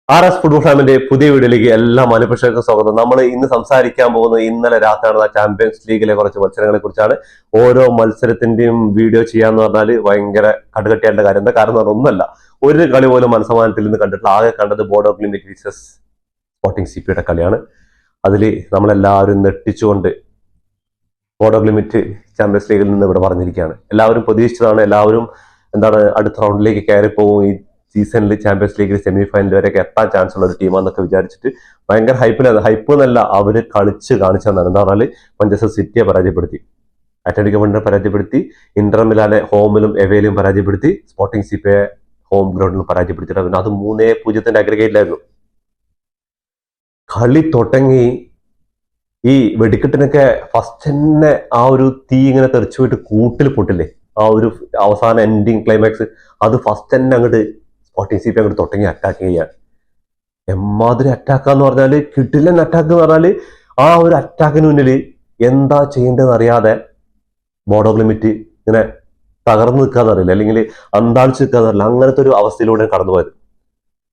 RS football ഫാമിന്റെ പുതിയ വീഡിയോയിലേക്ക് എല്ലാ മാന്യപ്രേക്ഷകർക്കും സ്വാഗതം. നമ്മൾ ഇന്ന് സംസാരിക്കാൻ പോകുന്നത് ഇന്നലെ രാത്രി നടന്ന ചാമ്പ്യൻസ് ലീഗിലെ കുറച്ച് മത്സരങ്ങളെ കുറിച്ചാണ്. ഓരോ മത്സരത്തിന്റെയും വീഡിയോ ചെയ്യാന്ന് പറഞ്ഞാൽ ഭയങ്കര കടുകട്ടിയാണ്ട കാര്യം. എന്താ കാരണം എന്ന് പറഞ്ഞാൽ ഒന്നല്ല, ഒരു കളി പോലും മനസ്സമാനത്തിൽ നിന്ന് കണ്ടിട്ടില്ല. ആകെ കണ്ടത് ബോർഡോ ഗ്ലിംറ്റ് വിസസ് സ്പോർട്ടിംഗ് സിപിയുടെ കളിയാണ്. അതിൽ നമ്മളെല്ലാവരും നെട്ടിച്ചുകൊണ്ട് ബോർഡോ ഗ്ലിംറ്റ് ചാമ്പ്യൻസ് ലീഗിൽ നിന്ന് ഇവിടെ പറഞ്ഞിരിക്കുകയാണ്. എല്ലാവരും പ്രതീക്ഷിച്ചതാണ്. എല്ലാവരും അടുത്ത റൗണ്ടിലേക്ക് കയറി പോകും, ഈ സീസണിൽ ചാമ്പ്യൻസ് ലീഗിൽ സെമി ഫൈനൽ വരെയൊക്കെ എത്താൻ ചാൻസ് ഉള്ള ഒരു ടീമാന്നൊക്കെ വിചാരിച്ചിട്ട് ഭയങ്കര ഹൈപ്പ് എന്നല്ല, അവര് കളിച്ച് കാണിച്ചതെന്നാണ്. എന്താ പറഞ്ഞാൽ മാഞ്ചസ്റ്റർ സിറ്റിയെ പരാജയപ്പെടുത്തി, അത്ലറ്റിക്കോ മഡ്രിഡിനെ പരാജയപ്പെടുത്തി, ഇന്റർ മിലാനെ ഹോമിലും എവേയിലും പരാജയപ്പെടുത്തി, സ്പോർട്ടിംഗ് സിപിയെ ഹോം ഗ്രൗണ്ടിലും പരാജയപ്പെടുത്തിയിട്ടായിരുന്നു. അത് 3-0 അഗ്രഗേറ്റിലായിരുന്നു. കളി തുടങ്ങി ഈ വെടിക്കെട്ടിനൊക്കെ ഫസ്റ്റ് തന്നെ ആ ഒരു തീ ഇങ്ങനെ തെറിച്ചു പോയിട്ട് കൂട്ടിൽ പൊട്ടില്ലേ, ആ ഒരു അവസാന എൻഡിങ് ക്ലൈമാക്സ്, അത് ഫസ്റ്റ് തന്നെ അങ്ങോട്ട് സ്പോർട്ടിംഗ് സിപി അങ്ങോട്ട് തുടങ്ങി അറ്റാക്ക് ചെയ്യാൻ. എമ്മാതിരി അറ്റാക്കാന്ന് പറഞ്ഞാല്, കിട്ടില്ല അറ്റാക്ക് എന്ന് പറഞ്ഞാല്, ആ ഒരു അറ്റാക്കിന് മുന്നിൽ എന്താ ചെയ്യേണ്ടതെന്ന് അറിയാതെ ബോർഡോ ഗ്ലിംറ്റ് ഇങ്ങനെ തകർന്നു നിൽക്കാന്ന് അറിയില്ല, അല്ലെങ്കിൽ അന്താളിച്ച് നിൽക്കാന്ന് അറിയില്ല. അങ്ങനത്തെ ഒരു അവസ്ഥയിലൂടെ കടന്നുപോയത്.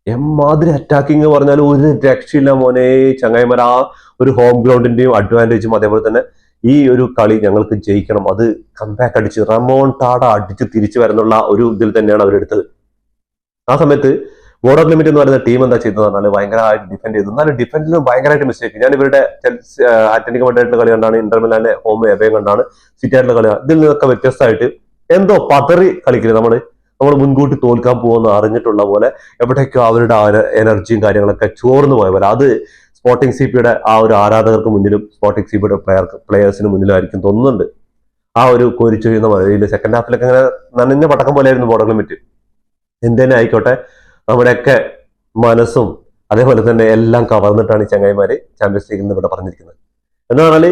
എമ്മാതിരി അറ്റാക്കിങ് പറഞ്ഞാൽ ഒരു രക്ഷയില്ല മോനെ ചങ്ങായിമാർ. ആ ഒരു ഹോം ഗ്രൗണ്ടിന്റെയും അഡ്വാൻറ്റേജും അതേപോലെ തന്നെ ഈ ഒരു കളി ഞങ്ങൾക്ക് ജയിക്കണം, അത് കംബാക്ക് അടിച്ച് റമോൺടാഡ അടിച്ച് തിരിച്ചു വരുന്നുള്ള ഒരു ഇതിൽ തന്നെയാണ് അവരെടുത്തത്. ആ സമയത്ത് ബോർഡോ ഗ്ലിംറ്റ് എന്ന് പറയുന്ന ടീം എന്താ ചെയ്തതെന്ന് പറഞ്ഞാൽ ഭയങ്കരമായിട്ട് ഡിഫെൻഡ് ചെയ്തു. എന്നാലും ഡിഫൻഡിലും ഭയങ്കരമായിട്ട് മിസ്റ്റേക്ക്. ഞാൻ ഇവരുടെ അത്ലറ്റിക്കോ മഡ്രിഡിന്റെ കളി കണ്ടാണ്, ഇന്റർ മിലാന്റെ ഹോം എവേ കണ്ടാണ്, സിറ്റി ആയിട്ടുള്ള കളി. ഇതിൽ നിന്നൊക്കെ വ്യത്യസ്തമായിട്ട് എന്തോ പതറി കളിക്കില്ല. നമ്മൾ മുൻകൂട്ടി തോൽക്കാൻ പോകുന്ന അറിഞ്ഞിട്ടുള്ള പോലെ എവിടേക്കോ അവരുടെ എനർജിയും കാര്യങ്ങളൊക്കെ ചോർന്നു പോയ പോലെ. അത് സ്പോർട്ടിംഗ് സിപിയുടെ ആ ഒരു ആരാധകർക്ക് മുന്നിലും സ്പോർട്ടിംഗ് സിപിയുടെ പ്ലെയേഴ്സിന് മുന്നിലായിരിക്കും തോന്നുന്നുണ്ട്. ആ ഒരു കോരിച്ചൊഴിയുന്ന മഴയിൽ സെക്കൻഡ് ഹാഫിലൊക്കെ അങ്ങനെ നനഞ്ഞ പടക്കം പോലെയായിരുന്നു ബോർഡോ ഗ്ലിംറ്റ്. എന്തെന്നെ ആയിക്കോട്ടെ, നമ്മുടെയൊക്കെ മനസ്സും അതേപോലെ തന്നെ എല്ലാം കവർന്നിട്ടാണ് ഈ ചങ്ങായിമാര് ചാമ്പ്യൻസ് ലീഗിൽ നിന്ന് ഇവിടെ പറഞ്ഞിരിക്കുന്നത്. എന്ന് പറഞ്ഞാല്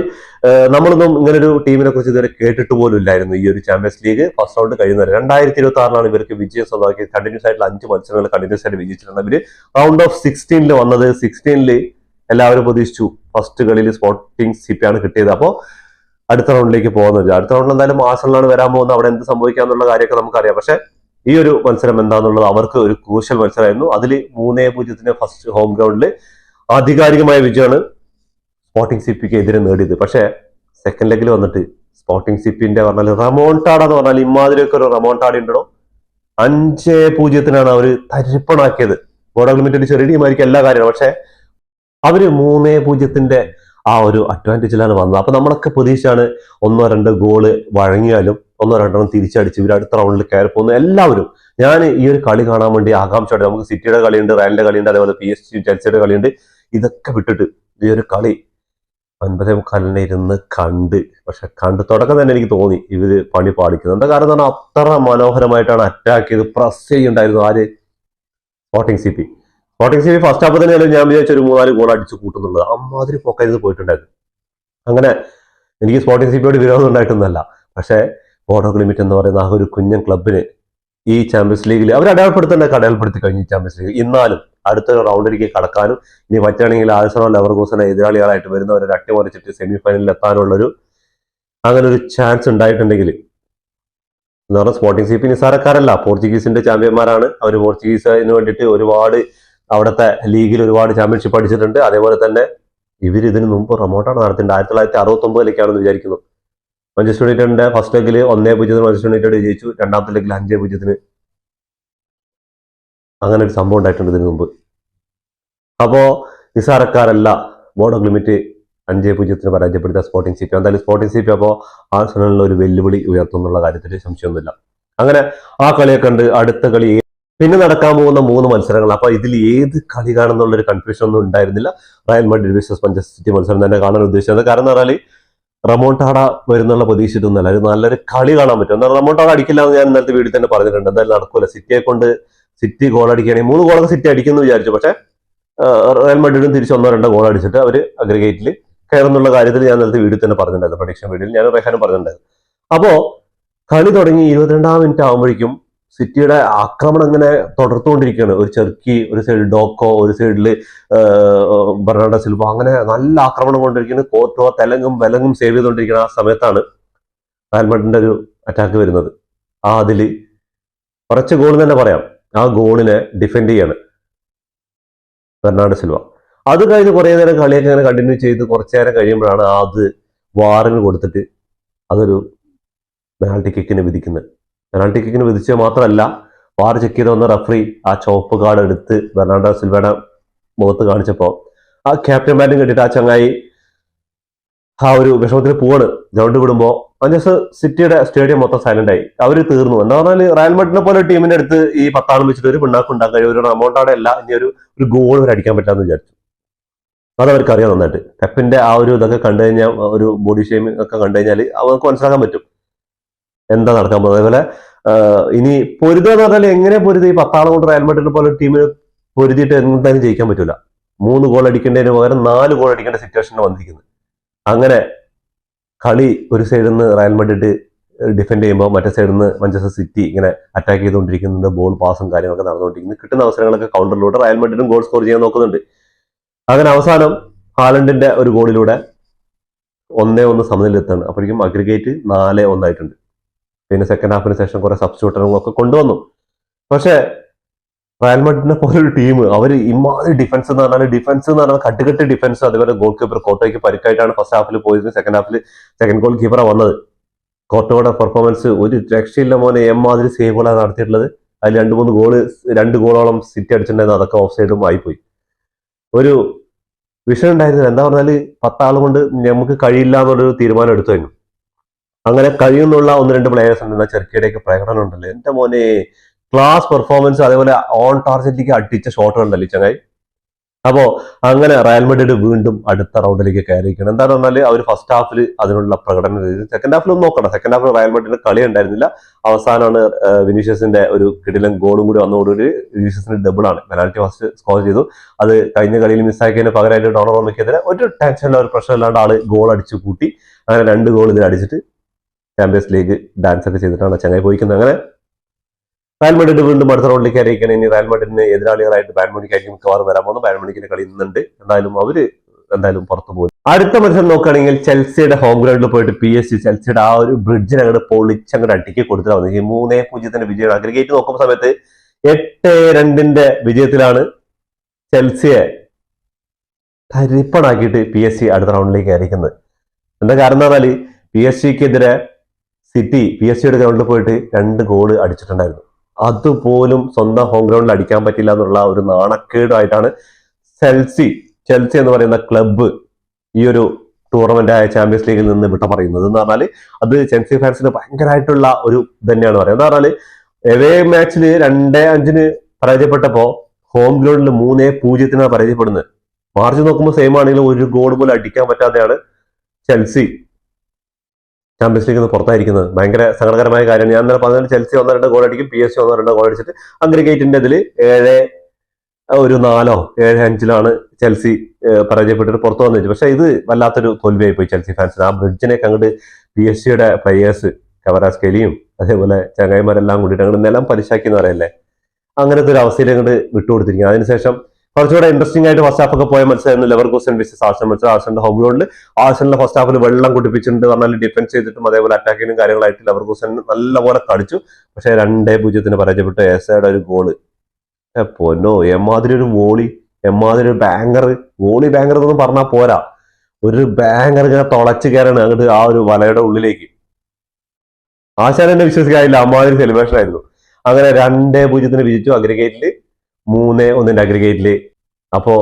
നമ്മളൊന്നും ഇങ്ങനെ ഒരു ടീമിനെ കുറിച്ച് ഇതുവരെ കേട്ടിട്ട് പോലും ഇല്ലായിരുന്നു. ഈ ഒരു ചാമ്പ്യൻസ് ലീഗ് ഫസ്റ്റ് റൗണ്ട് കഴിയുന്നത് 2026 ഇവർക്ക് വിജയം സ്വന്തമാക്കി. കണ്ടിന്യൂസ് ആയിട്ടുള്ള 5 മത്സരങ്ങൾ കണ്ടിന്യൂസ് ആയിട്ട് വിജയിച്ചിട്ടുണ്ട്. ഇവര് റൗണ്ട് ഓഫ് 16 വന്നത്. 16 എല്ലാവരും പ്രതീക്ഷിച്ചു ഫസ്റ്റ് കളിയിൽ സ്പോർട്ടിംഗ് സിപി ആണ് കിട്ടിയത്. അപ്പോൾ അടുത്ത റൗണ്ടിലേക്ക് പോകുന്നത്, അടുത്ത റൗണ്ടിൽ എന്തായാലും ആഴ്സണലാണ് വരാൻ പോകുന്നത്. അവിടെ എന്ത് സംഭവിക്കാന്നുള്ള കാര്യമൊക്കെ നമുക്കറിയാം. പക്ഷെ ഈ ഒരു മത്സരം എന്താണെന്നുള്ളത് അവർക്ക് ഒരു ക്രൂഷ്യൽ മത്സരമായിരുന്നു. അതിൽ 3-0 ഫസ്റ്റ് ഹോം ഗ്രൗണ്ടിൽ ആധികാരികമായ വിജയമാണ് സ്പോർട്ടിംഗ് സിപിക്ക് എതിരെ നേടിയത്. പക്ഷെ സെക്കൻഡ് ലെഗിൽ വന്നിട്ട് സ്പോർട്ടിംഗ് സിപിന്റെ പറഞ്ഞാൽ റമോൺടാഡ എന്ന് പറഞ്ഞാൽ ഇമാതിരിയൊക്കെ ഒരു റമോൺടാഡ ഉണ്ടോ. 5-0 അവർ തരിപ്പണാക്കിയത്. ബോർഡോ ഗ്ലിംറ്റ് ചെറിയ ടീമായിരിക്കും എല്ലാ കാര്യവും, പക്ഷെ അവര് 3-0 ആ ഒരു അഡ്വാൻറ്റേജിലാണ് വന്നത്. അപ്പൊ നമ്മളൊക്കെ പ്രതീക്ഷയാണ് 1-2 ഗോള് വഴങ്ങിയാലും 1-2 തിരിച്ചടിച്ച് ഇവർ അടുത്ത റൗണ്ടിൽ കയറി പോകുന്നു. എല്ലാവരും, ഞാൻ ഈ ഒരു കളി കാണാൻ വേണ്ടി ആകാംക്ഷയോടെ, നമുക്ക് സിറ്റിയുടെ കളിയുണ്ട്, റയലിന്റെ കളിയുണ്ട്, അതേപോലെ PSG ചെൽസിയുടെ കളിയുണ്ട്, ഇതൊക്കെ വിട്ടിട്ട് ഈ ഒരു കളി 9:45 ഇരുന്ന് കണ്ട്. പക്ഷെ തുടക്കം തന്നെ എനിക്ക് തോന്നി ഇവര് പണി പാടിക്കുന്നത്. എന്താ കാരണം എന്ന് പറഞ്ഞാൽ അത്ര മനോഹരമായിട്ടാണ് അറ്റാക്ക് ചെയ്ത് പ്രസ് ചെയ്യുണ്ടായിരുന്നു ആര്, സ്പോർട്ടിംഗ് സിപി ഫസ്റ്റ് ഹാഫ് തന്നെ ഞാൻ വിചാരിച്ച ഒരു 3-4 ഗോൾ അടിച്ചു കൂട്ടുന്നുള്ളത്. അമ്മാതിരി പൊക്കരുത് പോയിട്ടുണ്ടായിരുന്നു. അങ്ങനെ എനിക്ക് സ്പോർട്ടിംഗ് സിപിയോട് വിരോധം ഉണ്ടായിട്ടൊന്നുമല്ല. പക്ഷെ ബോർഡോ ഗ്ലിംറ്റ് എന്ന് പറയുന്ന ആ ഒരു കുഞ്ഞൻ ക്ലബിന് ഈ ചാമ്പ്യൻസ് ലീഗിൽ അവർ അടയാളപ്പെടുത്തി കഴിഞ്ഞു. ഈ ചാമ്പ്യൻസ് ലീഗ് എന്നാലും അടുത്ത റൗണ്ടിലേക്ക് കടക്കാനും ഇനി പറ്റുകയാണെങ്കിൽ ആഴ്സണൽ ലെവർകൂസനെ എതിരാളികളായിട്ട് വരുന്നവരെ അട്ടിമറിച്ചിട്ട് സെമി ഫൈനലിൽ എത്താനുള്ളൊരു അങ്ങനെ ഒരു ചാൻസ് ഉണ്ടായിട്ടുണ്ടെങ്കിൽ, എന്ന് പറഞ്ഞാൽ സ്പോർട്ടിംഗ് സിപി നിസ്സാരക്കാരല്ല, പോർച്ചുഗീസിന്റെ ചാമ്പ്യന്മാരാണ് അവർ. പോർച്ചുഗീസിന് വേണ്ടിയിട്ട് ഒരുപാട് അവിടുത്തെ ലീഗിൽ ഒരുപാട് ചാമ്പ്യൻഷിപ്പ് അടിച്ചിട്ടുണ്ട്. അതേപോലെ തന്നെ ഇവർ ഇതിന് മുമ്പ് റമോട്ടാണ് നടത്തിയിട്ടുണ്ട്. 1969 വിചാരിക്കുന്നു. മാഞ്ചസ്റ്റർ യുണൈറ്റഡിന്റെ ഫസ്റ്റ് ലെഗിൽ 1-0 മാഞ്ചസ്റ്റർ യുണൈറ്റഡ് ജയിച്ചു. രണ്ടാമത്തെ ലെഗിൽ 5-0 അങ്ങനെ ഒരു സംഭവം ഉണ്ടായിട്ടുണ്ട് ഇതിനു മുമ്പ്. അപ്പോ നിസ്സാരക്കാരല്ല ബോർഡോ ഗ്ലിംറ്റ് 5-0 പരാജയപ്പെടുത്തിയ സ്പോർട്ടിംഗ് സിപി. എന്തായാലും സ്പോർട്ടിംഗ് സിപി അപ്പോൾ ആഴ്സണലിൽ ഒരു വെല്ലുവിളി ഉയർത്തുന്നുള്ള കാര്യത്തിൽ സംശയമൊന്നുമില്ല. അങ്ങനെ ആ കളിയൊക്കെ ഉണ്ട്. അടുത്ത കളി പിന്നെ നടക്കാൻ പോകുന്ന 3 മത്സരങ്ങൾ. അപ്പൊ ഇതിൽ ഏത് കളി കാണുന്നുള്ള ഒരു കൺഫ്യൂഷൻ ഒന്നും ഉണ്ടായിരുന്നില്ല. Real Madrid versus Manchester city മത്സരം തന്നെ കാണാൻ ഉദ്ദേശിച്ചത്. കാരണം എന്ന് പറഞ്ഞാൽ റമോൺടാഡ വരുന്നുള്ള പ്രതീക്ഷിച്ചിട്ടൊന്നുമല്ല, ഒരു നല്ലൊരു കളി കാണാൻ പറ്റും. എന്നാൽ റമോൺടാഡ അടിക്കില്ല എന്ന് ഞാൻ ഇന്നലത്തെ വീഡിയോ തന്നെ പറഞ്ഞിട്ടുണ്ട്. എന്തായാലും നടക്കൂല. സിറ്റിയെ കൊണ്ട് സിറ്റി ഗോൾ അടിക്കുകയാണെങ്കിൽ 3 ഗോളൊക്കെ സിറ്റി അടിക്കുമെന്ന് വിചാരിച്ചു. പക്ഷെ റയൽ മഡ്രിഡും തിരിച്ച് 1-2 ഗോൾ അടിച്ചിട്ട് അവർ അഗ്രഗേറ്റിൽ കയറുന്നുള്ള കാര്യത്തിൽ ഞാൻ ഇന്നലത്തെ വീഡിയോ തന്നെ പറഞ്ഞിട്ടുണ്ടായിരുന്നു. പ്രഡിക്ഷൻ വീഡിയോയിൽ ഞാൻ റെഹാനും പറഞ്ഞിട്ടുണ്ടായിരുന്നു. അപ്പോ കളി തുടങ്ങി 22-ാം മിനിറ്റ് ആകുമ്പോഴേക്കും സിറ്റിയുടെ ആക്രമണം ഇങ്ങനെ തുടർത്തുകൊണ്ടിരിക്കുകയാണ്. ഒരു ചെറുക്കി, ഒരു സൈഡിൽ ഡോക്കോ, ഒരു സൈഡിൽ ബെർണാർഡോ സിൽവ, അങ്ങനെ നല്ല ആക്രമണം കൊണ്ടിരിക്കുന്നത്. കോർട്ടോ തെലങ്കും വെലങ്ങും സേവ് ചെയ്തുകൊണ്ടിരിക്കുന്ന ആ സമയത്താണ് റയൽ മഡ്രിഡിന്റെ ഒരു അറ്റാക്ക് വരുന്നത്. അതില് കുറച്ച് ഗോൾ തന്നെ പറയാം. ആ ഗോളിനെ ഡിഫെൻഡ് ചെയ്യാണ് ബെർണാർഡോ സിൽവ. അത് കഴിഞ്ഞ് കുറേ നേരം കളിയൊക്കെ അങ്ങനെ കണ്ടിന്യൂ ചെയ്ത് കുറച്ചു നേരം കഴിയുമ്പോഴാണ് അത് വാറിന് കൊടുത്തിട്ട് അതൊരു പെനാൾട്ടി കിക്കിന് വിധിക്കുന്നത്. പെനാൾട്ടി കിക്കിന് വിധിച്ചത് മാത്രമല്ല, വാർ ചെക്ക് ചെയ്ത് വന്ന റഫറി ആ ചുവപ്പ് കാർഡ് എടുത്ത് ബെർണാർഡോ സിൽവയുടെ മുഖത്ത് കാണിച്ചപ്പോൾ ആ ക്യാപ്റ്റൻ ബാറ്റും കെട്ടിട്ട് ആ ചങ്ങായി ആ ഒരു വിഷമത്തിൽ പോവാണ്. ഗ്രൗണ്ട് വിടുമ്പോൾ മഞ്ചസ്റ്റർ സിറ്റിയുടെ സ്റ്റേഡിയം മൊത്തം സൈലന്റ് ആയി. അവർ തീർന്നു. എന്താ പറഞ്ഞാൽ റയൽ മാഡ്രിഡിനെ പോലെ ടീമിന്റെ അടുത്ത് ഈ 10 ആളും വെച്ചിട്ട് ഒരു പിണ്ണാക്ക് ഉണ്ടാക്കാൻ കഴിയും, ഒരു എമൗണ്ട് അല്ല, ഇനി ഒരു ഗോൾ വരെ അടിക്കാൻ പറ്റാന്ന് വിചാരിച്ചു. അത് അവർക്ക് അറിയാം നന്നായിട്ട്. പെപ്പിന്റെ ആ ഒരു ഇതൊക്കെ കണ്ടു കഴിഞ്ഞാൽ, ഒരു ബോഡി ഷേമിംഗ് ഒക്കെ കണ്ടു കഴിഞ്ഞാൽ അവർക്ക് മനസ്സിലാക്കാൻ പറ്റും എന്താ നടക്കാൻ പോകുന്നത്. അതേപോലെ ഇനി പൊരുതുക എന്ന് പറഞ്ഞാൽ എങ്ങനെ പൊരുതി? ഈ 10 ആളും കൊണ്ട് റയൽ മാഡ്രിഡിനെ പോലെ ടീമിന് പൊരുതിയിട്ട് എന്തായാലും ജയിക്കാൻ പറ്റൂല. 3 ഗോൾ അടിക്കേണ്ടതിന് പകരം 4 ഗോൾ അടിക്കേണ്ട സിറ്റുവേഷനിൽ വന്നിരിക്കുന്നത്. അങ്ങനെ കളി ഒരു സൈഡിൽ നിന്ന് റയൽ മാഡ്രിഡ് ഡിഫെൻഡ് ചെയ്യുമ്പോൾ മറ്റേ സൈഡിൽ നിന്ന് മാഞ്ചസ്റ്റർ സിറ്റി ഇങ്ങനെ അറ്റാക്ക് ചെയ്തുകൊണ്ടിരിക്കുന്നുണ്ട്. ബോൾ പാസും കാര്യങ്ങളൊക്കെ നടന്നുകൊണ്ടിരിക്കുന്നു. കിട്ടുന്ന അവസരങ്ങളൊക്കെ കൗണ്ടറിലൂടെ റയൽ മാഡ്രിഡും ഗോൾ സ്കോർ ചെയ്യാൻ നോക്കുന്നുണ്ട്. അങ്ങനെ അവസാനം ഹാലൻഡിന്റെ ഒരു ഗോളിലൂടെ 1-1 സമനിലെത്താണ്. അപ്പോഴേക്കും അഗ്രിഗേറ്റ് 4-1 ആയിട്ടുണ്ട്. പിന്നെ സെക്കൻഡ് ഹാഫിന് ശേഷം കുറെ സബ്സ്റ്റിറ്റ്യൂട്ടറുകളൊക്കെ കൊണ്ടുവന്നു. പക്ഷേ റയൽ മാഡ്രിഡിനെ പോലെ ഒരു ടീം, അവർ ഇമാതിരി ഡിഫൻസ് എന്ന് പറഞ്ഞാൽ കട്ടുകെട്ട് ഡിഫൻസ്. അതേപോലെ ഗോൾ കീപ്പർ കോർട്ടോയ്ക്ക് പരിക്കായിട്ടാണ് ഫസ്റ്റ് ഹാഫിൽ പോയത്. സെക്കൻഡ് ഹാഫിൽ സെക്കൻഡ് ഗോൾ കീപ്പറാണ് വന്നത്. കോർട്ടോയുടെ പെർഫോമൻസ് ഒരു രക്ഷയില്ല മോനെ. എമ്മാതിരി സേവുകളാണ് നടത്തിയിട്ടുള്ളത്. അതിൽ 2 ഗോളോളം സിറ്റി അടിച്ചിട്ടുണ്ടായിരുന്നു. അതൊക്കെ ഓഫ് സൈഡും ആയിപ്പോയി. ഒരു വിഷയം ഉണ്ടായിരുന്നില്ല. എന്താ പറഞ്ഞാല് 10 ആൾ കൊണ്ട് നമുക്ക് കഴിയില്ല എന്നുള്ളൊരു തീരുമാനം എടുത്തു കഴിഞ്ഞു. അങ്ങനെ കഴിയുന്നുള്ള 1-2 പ്ലേയേഴ്സ് ഉണ്ട്. ചെറുക്കിയുടെയൊക്കെ പ്രകടനം ഉണ്ടല്ലോ എന്റെ മോനെ, ക്ലാസ് പെർഫോമൻസ്. അതേപോലെ ഓൺ ടാർഗറ്റിലേക്ക് അടിച്ച ഷോട്ട് ഉണ്ടല്ലോ ചങ്ങായി. അപ്പോ അങ്ങനെ റയൽ മാഡ്രിഡ് വീണ്ടും അടുത്ത റൗണ്ടിലേക്ക് കയറിയിരിക്കണം. എന്താണെന്ന് പറഞ്ഞാൽ അവർ ഫസ്റ്റ് ഹാഫിൽ അതിനുള്ള പ്രകടനം ചെയ്തു. സെക്കൻഡ് ഹാഫിൽ ഒന്നും നോക്കണം. സെക്കൻഡ് ഹാഫിൽ റയൽ മാഡ്രിഡിന് കളി ഉണ്ടായിരുന്നില്ല. അവസാനമാണ് വിനീഷ്യസിന്റെ ഒരു കിടിലൻ ഗോളും കൂടി വന്നതോടുകൂടി വിനീഷ്യസിന് ഡബിൾ ആണ്. പെനാൽറ്റി ഫസ്റ്റ് സ്കോർ ചെയ്തു. അത് കഴിഞ്ഞ കളിയിൽ മിസ്സാക്കിയതിന് പകരമായിട്ട് ഡോണറോമയ്ക്കെതിരെ ഒരു ടെൻഷനില്ല, ഒരു പ്രശ്നമില്ലാണ്ട് ആള് ഗോൾ അടിച്ചു കൂട്ടി. അങ്ങനെ 2 ഗോൾ ഇതിൽ അടിച്ചിട്ട് ചാമ്പ്യൻസ് ലീഗ് ഡാൻസ് ഒക്കെ ചെയ്തിട്ടാണ് ചങ്ങായി പോയിക്കുന്നത്. അങ്ങനെ റയൽ മാഡ്രിഡ് വീണ്ടും അടുത്ത റൗണ്ടിലേക്ക് അറിയിക്കണം. ഇനി റയൽ മാഡ്രിഡിന് എതിരാളികളായിട്ട് ബയൺ മ്യൂണിക്കായിരിക്കും മിക്കവാറും വരാൻ പോകുന്നു. ബയൺ മ്യൂണിക്കിന്റെ കളി ഇന്നുണ്ട്. എന്തായാലും പുറത്തു പോകും. അടുത്ത മത്സരം നോക്കുകയാണെങ്കിൽ ചെൽസിയുടെ ഹോം ഗ്രൗണ്ടിൽ പോയിട്ട് PSG ചെൽസിയുടെ ആ ഒരു ബ്രിഡ്ജിന് അങ്ങോട്ട് പൊളിച്ചങ്ങോട്ട് അടിക്കി കൊടുത്തിട്ട് വന്നു. 3-0 വിജയം. അഗ്രിഗേറ്റ് നോക്കുന്ന സമയത്ത് 8-2 വിജയത്തിലാണ് ചെൽസിയെ തരിപ്പണാക്കിയിട്ട് PSG അടുത്ത റൗണ്ടിലേക്ക് അയക്കുന്നത്. എന്താ കാരണം എന്ന് പറഞ്ഞാൽ PSG-ക്കെതിരെ സിറ്റി PSG-യുടെ ഗ്രൗണ്ടിൽ പോയിട്ട് 2 ഗോള് അടിച്ചിട്ടുണ്ടായിരുന്നു. അതുപോലും സ്വന്തം ഹോം ഗ്രൗണ്ടിൽ അടിക്കാൻ പറ്റില്ല എന്നുള്ള ഒരു നാണക്കേടായിട്ടാണ് ചെൽസി എന്ന് പറയുന്ന ക്ലബ്ബ് ഈ ഒരു ടൂർണമെന്റ് ആയ ചാമ്പ്യൻസ് ലീഗിൽ നിന്ന് വിട്ട പറയുന്നത്. എന്ന് പറഞ്ഞാൽ അത് ചെൽസി ഫാൻസിന് ഭയങ്കരമായിട്ടുള്ള ഒരു തന്നെയാണ് പറയുന്നത്. എന്ന് പറഞ്ഞാൽ എവേ മാച്ചിൽ 2-5 പരാജയപ്പെട്ടപ്പോ ഹോം ഗ്രൗണ്ടിൽ 3-0 പരാജയപ്പെടുന്നത്. മാർച്ച് നോക്കുമ്പോൾ സെയിം ആണെങ്കിലും ഒരു ഗോൾ പോലും അടിക്കാൻ പറ്റാതെയാണ് ചെൽസി ചാമ്പ്യൻസ് ലീഗിൽ നിന്ന് പുറത്തായിരിക്കുന്നത്. ഭയങ്കര സങ്കടകരമായ കാര്യമാണ്. ഞാൻ ഇന്നലെ പറഞ്ഞാൽ ചെൽസി 1-2 ഗോൾ അടിക്കും, PSG 1-2 ഗോൾ അടിച്ചിട്ട് അഗ്രിഗേറ്റിന്റെ ഇതിൽ 7-4 7-5 ചെൽസി പരാജയപ്പെട്ടിട്ട് പുറത്തു വന്നിട്ട്. പക്ഷെ ഇത് വല്ലാത്തൊരു തോൽവിയായി പോയി ചെൽസി ഫാൻസിന്. ആ ബ്രിഡ്ജിനൊക്കെ അങ്ങോട്ട് PSG-യുടെ പ്ലേയേഴ്സ് കവറാസ്കേലിയും അതേപോലെ ചങ്ങായിമാരെല്ലാം കൂടിയിട്ട് അങ്ങോട്ട് നിലം പരിശാക്കി എന്ന് പറയല്ലേ, അങ്ങനത്തെ ഒരു അവസ്ഥയിൽ അങ്ങോട്ട് വിട്ടുകൊടുത്തിരിക്കുക. അതിനുശേഷം കുറച്ചുകൂടെ ഇൻട്രസ്റ്റിംഗ് ആയിട്ട് ഫസ്റ്റ് ഹാഫ് ഒക്കെ പോയ മത്സരമായിരുന്നു ലെവർകൂസൻ വിസസ് ആർസണൽ മത്സരം. ആർസണലിന്റെ ഹോം ഗ്രൗണ്ടിൽ ആർസണലിന്റെ ഫസ്റ്റ് ഹാഫിൽ വെള്ളം കുടിപ്പിച്ചിട്ടുണ്ട് പറഞ്ഞാൽ ഡിഫൻസ് ചെയ്തിട്ടും അതേപോലെ അറ്റാക്കിങ്ങും കാര്യങ്ങളായിട്ട് ലെവർകൂസൻ നല്ലപോലെ കളിച്ചു. പക്ഷെ 2-0 പരാജയപ്പെട്ടു. ഏസയുടെ ഒരു ഗോള്, പൊന്നോ, എമ്മാതിരി ഒരു വോളി, എമ്മാതിരി ഒരു ബാങ്കർ. ബാങ്കർ എന്നൊന്നും പറഞ്ഞാൽ പോരാ, ഒരു ബാങ്കർ ഇങ്ങനെ തുളച്ച് കയറാണ് അങ്ങോട്ട് ആ ഒരു വലയുടെ ഉള്ളിലേക്ക്. ആശാനെന്നെ വിശ്വസിക്കാനില്ല, അമ്മാതിരി സെലിബ്രേഷൻ ആയിരുന്നു. അങ്ങനെ 2-0 വിജയിച്ചു. അഗ്രിഗേറ്റില് 3-1 അഗ്രിഗേറ്റില്. അപ്പോ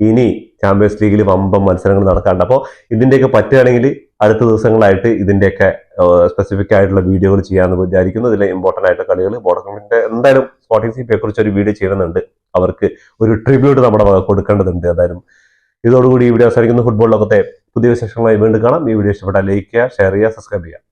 ഇനി ചാമ്പ്യൻസ് ലീഗിൽ വമ്പം മത്സരങ്ങൾ നടക്കാണ്ട്. അപ്പോൾ ഇതിന്റെയൊക്കെ പറ്റുകയാണെങ്കിൽ അടുത്ത ദിവസങ്ങളായിട്ട് ഇതിന്റെയൊക്കെ സ്പെസിഫിക് ആയിട്ടുള്ള വീഡിയോകൾ ചെയ്യാമെന്ന് വിചാരിക്കുന്നു. ഇതിലെ ഇമ്പോർട്ടന്റ് ആയിട്ടുള്ള കളികൾ ബോർഡറിന്റെ എന്തായാലും സ്പോർട്ടിംഗ് CP കുറിച്ച് ഒരു വീഡിയോ ചെയ്യുന്നുണ്ട്. അവർക്ക് ഒരു ട്രിബ്യൂട്ട് നമ്മുടെ കൊടുക്കേണ്ടതുണ്ട്. എന്തായാലും ഇതോടുകൂടി ഈ വീഡിയോ അവസാനിക്കുന്ന. ഫുട്ബോൾ ലോകത്തെ പുതിയ വിശേഷങ്ങളായി വീണ്ടും കാണാം. ഈ വീഡിയോ ഇഷ്ടപ്പെട്ടാൽ ലൈക്ക് ചെയ്യുക, ഷെയർ ചെയ്യുക, സബ്സ്ക്രൈബ് ചെയ്യുക.